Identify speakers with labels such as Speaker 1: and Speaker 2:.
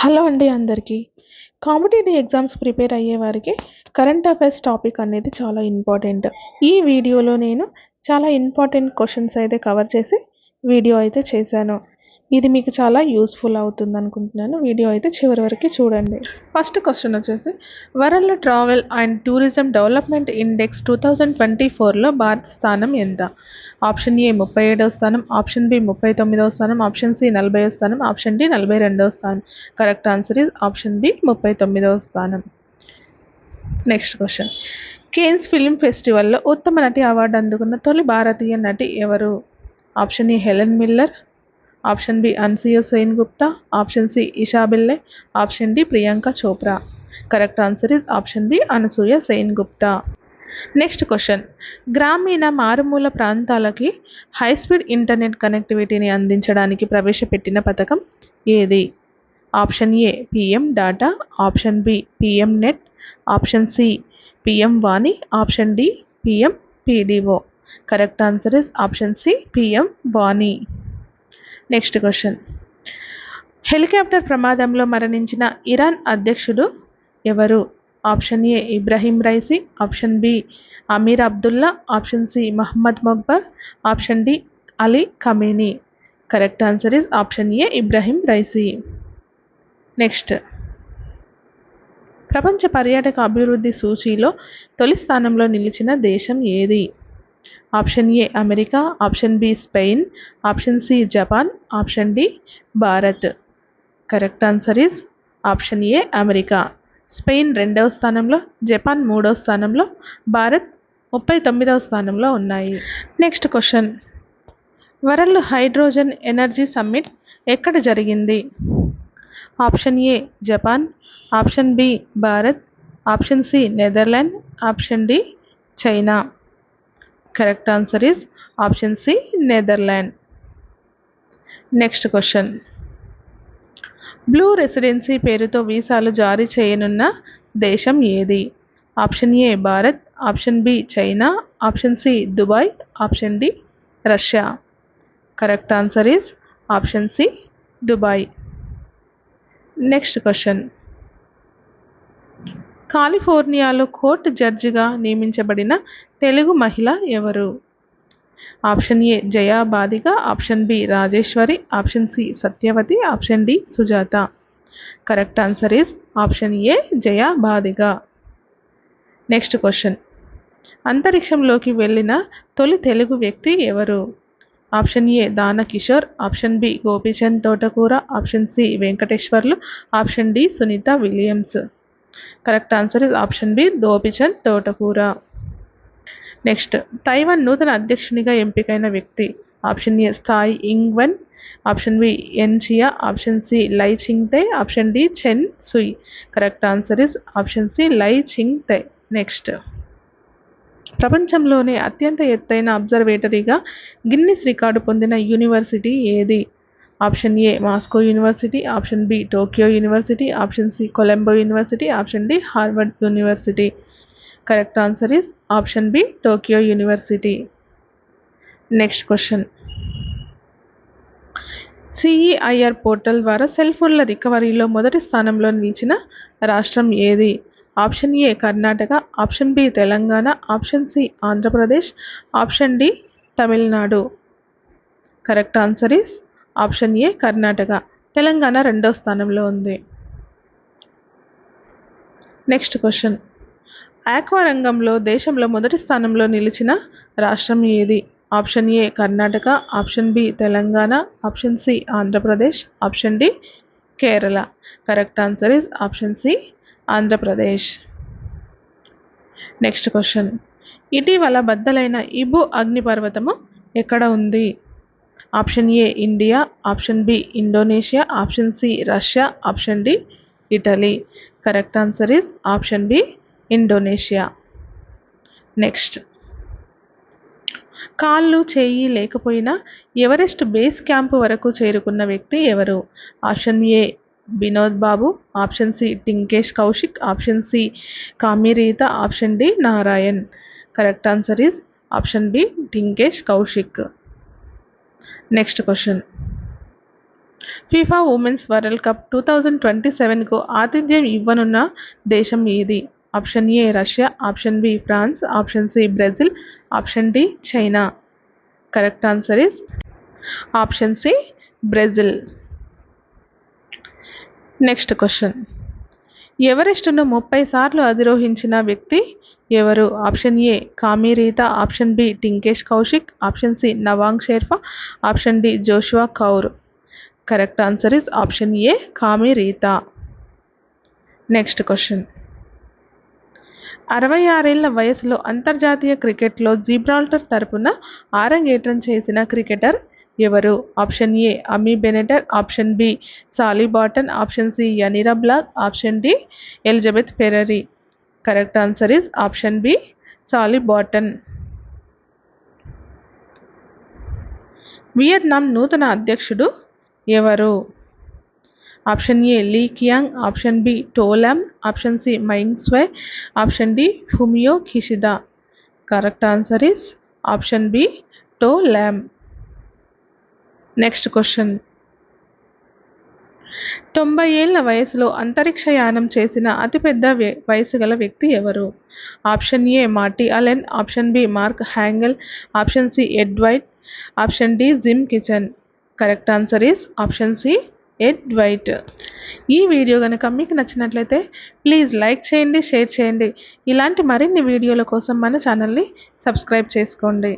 Speaker 1: Hello అండి అందరికీ. Competitive exams prepare అయ్యే వారికి కరెంట్ అఫైర్స్ టాపిక్ అనేది చాలా ఇంపార్టెంట్. ఈ వీడియోలో నేను చాలా ఇంపార్టెంట్ క్వశ్చన్స్ అయితే కవర్ చేసి వీడియో అయితే చేశాను. ఇది మీకు చాలా యూస్ఫుల్ అవుతుంది అనుకుంటున్నాను. వీడియో అయితే చివరి వరకు చూడండి. ఫస్ట్ క్వశ్చన్ వచ్చేసి, world travel and tourism development index 2024లో భారత్ స్థానం ఎంత? ఆప్షన్ ఏ 37వ స్థానం, ఆప్షన్ బి 39వ స్థానం, ఆప్షన్ సి 40వ స్థానం, ఆప్షన్ డి 42వ స్థానం. Correct answer is option B 39వ స్థానం. నెక్స్ట్ క్వశ్చన్, కేన్స్ ఫిల్మ్ ఫెస్టివల్లో ఉత్తమ నటి అవార్డు అందుకున్న తొలి భారతీయ నటి ఎవరు? Option A Helen Miller, option B Anasuya Sen Gupta, option C Isha Bille, option D Priyanka Chopra. Correct answer is option B Anasuya Sen Gupta. Next question, గ్రామీణ మారుమూల ప్రాంతాలకి హైస్పీడ్ ఇంటర్నెట్ కనెక్టివిటీని అందించడానికి ప్రవేశపెట్టిన పథకం ఏది? Option A PM data, option B PM net, option C PM Wani, option D PM PDO. Correct answer is option C PM Wani. Next question, helicopter ప్రమాదంలో మరణించిన ఇరాన్ అధ్యక్షుడు ఎవరు? Option A Ebrahim Raisi, option B Amir Abdullah, option C Mohammad Mokhber, option D Ali Khamenei. Correct answer is option A Ebrahim Raisi. Next, ప్రపంచ పర్యాటక అభివృద్ధి సూచీలో తొలి స్థానంలో నిలిచిన దేశం ఏది? Option A America, option B Spain, option C Japan, option D Bharat. Correct answer is option A America. Spain 2వ స్థానంలో, జపాన్ 3వ స్థానంలో, భారత్ 39వ స్థానంలో ఉన్నాయి. Next question, world hydrogen energy summit ఎక్కడ జరిగింది? Option A Japan, option B Bharat, option C Netherland, option D China. Correct answer is option C Netherland. Next question, blue residency పేరుతో వీసాలు జారీ చేయనున్న దేశం ఏది? Option A Bharat, option B China, option C Dubai, option D Russia. Correct answer is option C Dubai. Next question, కాలిఫోర్నియాలో court జడ్జిగా నియమించబడిన తెలుగు మహిళ ఎవరు? Option A Jaya Badiga, option B Rajeshwari, option C Satyavathi, option D Sujatha. Correct answer is option A Jaya Badiga. Next question, అంతరిక్షంలోకి వెళ్ళిన తొలి తెలుగు వ్యక్తి ఎవరు? ఆప్షన్ ఏ దాన Kishore, option B Gopichand Thotakura, option C Venkateswarlu, option D Sunita Williams. Correct answer is option B Gopichand Thotakura. Next, Taiwan నూతన అధ్యక్షునిగా ఎంపికైన వ్యక్తి? ఆప్షన్ ఏ స్థాయ్ Ing Wen, option B En Chia, option C Lai Ching Te, option D Chen Sui. Correct answer is option C Lai Ching Te. Next, ప్రపంచంలోనే అత్యంత ఎత్తైన అబ్జర్వేటరీగా Guinness record పొందిన యూనివర్సిటీ ఏది? Option A Moscow university, option B Tokyo university, option C Colombo university, option D Harvard university. Correct answer is option B Tokyo university. Next question, CEIR portal ద్వారా cell ఫోన్ల రికవరీలో మొదటి స్థానంలో నిలిచిన రాష్ట్రం ఏది? Option A Karnataka, option B Telangana, option C Andhra Pradesh, option D Tamil Nadu. Correct answer is option A Karnataka. Telangana 2వ స్థానంలో ఉంది. నెక్స్ట్ క్వశ్చన్, ఆక్వా రంగంలో దేశంలో మొదటి స్థానంలో నిలిచిన రాష్ట్రం ఏది? Option A Karnataka, option B Telangana, option C Andhra Pradesh, option D Kerala. Correct answer is option C Andhra Pradesh. Next question, ఇటీవల బద్దలైన ఇబు అగ్నిపర్వతము ఎక్కడ ఉంది? Option A India, option B Indonesia, option C Russia, option D Italy. Correct answer is option B Indonesia. Next, కాళ్ళు చేయి లేకపోయినా Everest base camp వరకు చేరుకున్న వ్యక్తి ఎవరు? Option A Vinod Babu, option C Tinkesh Kaushik, option C Kami Rita, option D Narayan. Correct answer is option B Tinkesh Kaushik. Next question, FIFA women's world cup 2027కు ఆతిథ్యం ఇవ్వనున్న దేశం ఏది? Option A Russia, option B France, option C Brazil, option D China. Correct answer is option C Brazil. Next question. ఎవరెస్టును 30 సార్లు అధిరోహించిన వ్యక్తి ఎవరు? Option A Kami Rita, option B Tinkesh Kaushik, option C Nawang Sherpa, option D Joshua Kaur. Correct answer is option A Kami Rita. Next question. 66 ఏళ్ల వయసులో అంతర్జాతీయ క్రికెట్లో Gibraltar తరపున ఆరంగేట్రం చేసిన క్రికెటర్ ఎవరు? Option A Amy Benetar, option B Sally Barton, option C Yanira Black, option D Elizabeth Ferrari. Correct answer is option B Sally Barton. Vietnam నూతన అధ్యక్షుడు ఎవరు? Option A Li Qiang, option B To Lam, option C Myint Swe, option D Fumio Kishida. Correct answer is option B To Lam. Next question. 90 ఏళ్ల వయసులో అంతరిక్షయానం చేసిన అతిపెద్ద వయసు గల వ్యక్తి ఎవరు? Option A Marty Allen, option B Mark Hangel, option C Ed White, option D Jim Kitchen. Correct answer is option C Ed White. ఈ video కనుక మీకు నచ్చినట్లయితే ప్లీజ్ లైక్ చేయండి, షేర్ చేయండి. ఇలాంటి మరిన్ని వీడియోల కోసం మన ఛానల్ని సబ్స్క్రైబ్ చేసుకోండి.